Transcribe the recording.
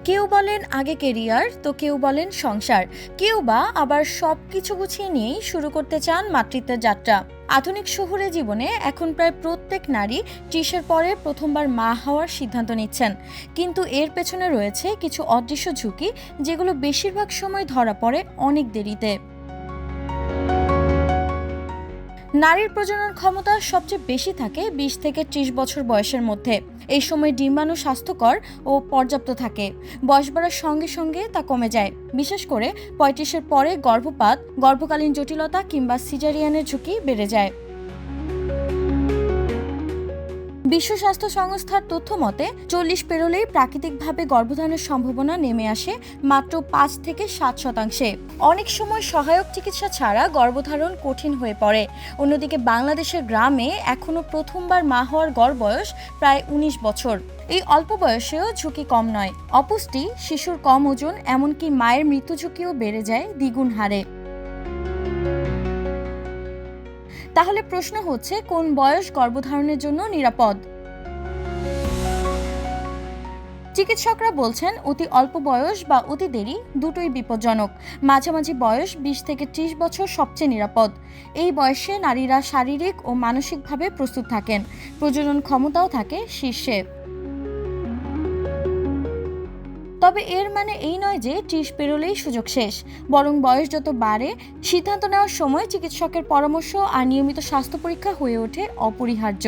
কেউ বলেন আগে কেরিয়ার, তো কেউ বলেন সংসার, কেউ বা আবার সবকিছু গুছিয়ে নিয়েই শুরু করতে চান মাতৃত্বের যাত্রা। আধুনিক শহুরে জীবনে এখন প্রায় প্রত্যেক নারী ৩০-এর পরে প্রথমবার মা হওয়ার সিদ্ধান্ত নিচ্ছেন, কিন্তু এর পেছনে রয়েছে কিছু অদৃশ্য ঝুঁকি, যেগুলো বেশিরভাগ সময় ধরা পড়ে অনেক দেরিতে। নারীর প্রজনন ক্ষমতা সবচেয়ে বেশি থাকে ২০ থেকে ৩০ বছর বয়সের মধ্যে। এই সময় ডিম্বাণু স্বাস্থ্যকর ও পর্যাপ্ত থাকে। বয়স বাড়ার সঙ্গে সঙ্গে তা কমে যায়, বিশেষ করে ৩৫-এর পরে গর্ভপাত, গর্ভকালীন জটিলতা কিংবা সিজারিয়ানের ঝুঁকি বেড়ে যায়। বিশ্ব স্বাস্থ্য সংস্থার তথ্য মতে ৪০ পেরোলেই প্রাকৃতিকভাবে গর্ভধারণের সম্ভাবনা নেমে আসে মাত্র ৫ থেকে ৭%। অনেক সময় সহায়ক চিকিৎসা ছাড়া গর্ভধারণ কঠিন হয়ে পড়ে। অন্যদিকে বাংলাদেশের গ্রামে এখনো প্রথমবার মা হওয়ার গড় বয়স প্রায় ১৯ বছর। এই অল্প বয়সেও ঝুঁকি কম নয়। অপুষ্টি, শিশুর কম ওজন, এমনকি মায়ের মৃত্যু ঝুঁকিও বেড়ে যায় দ্বিগুণ হারে। তাহলে প্রশ্ন হচ্ছে, কোন বয়স গর্ভধারণের জন্য নিরাপদ? চিকিৎসকরা বলছেন অতি অল্প বয়স বা অতি দেরি দুটোই বিপজ্জনক। মাঝামাঝি বয়স ২০ থেকে ৩০ বছর সবচেয়ে নিরাপদ। এই বয়সে নারীরা শারীরিক ও মানসিকভাবে প্রস্তুত থাকেন, প্রজনন ক্ষমতাও থাকে শীর্ষে। তবে এর মানে এই নয় যে ৩০ পেরোলেই সুযোগ শেষ। বরং বয়স যত বাড়ে, সিদ্ধান্ত নেওয়ার সময় চিকিৎসকের পরামর্শ আর নিয়মিত স্বাস্থ্য পরীক্ষা হয়ে ওঠে অপরিহার্য।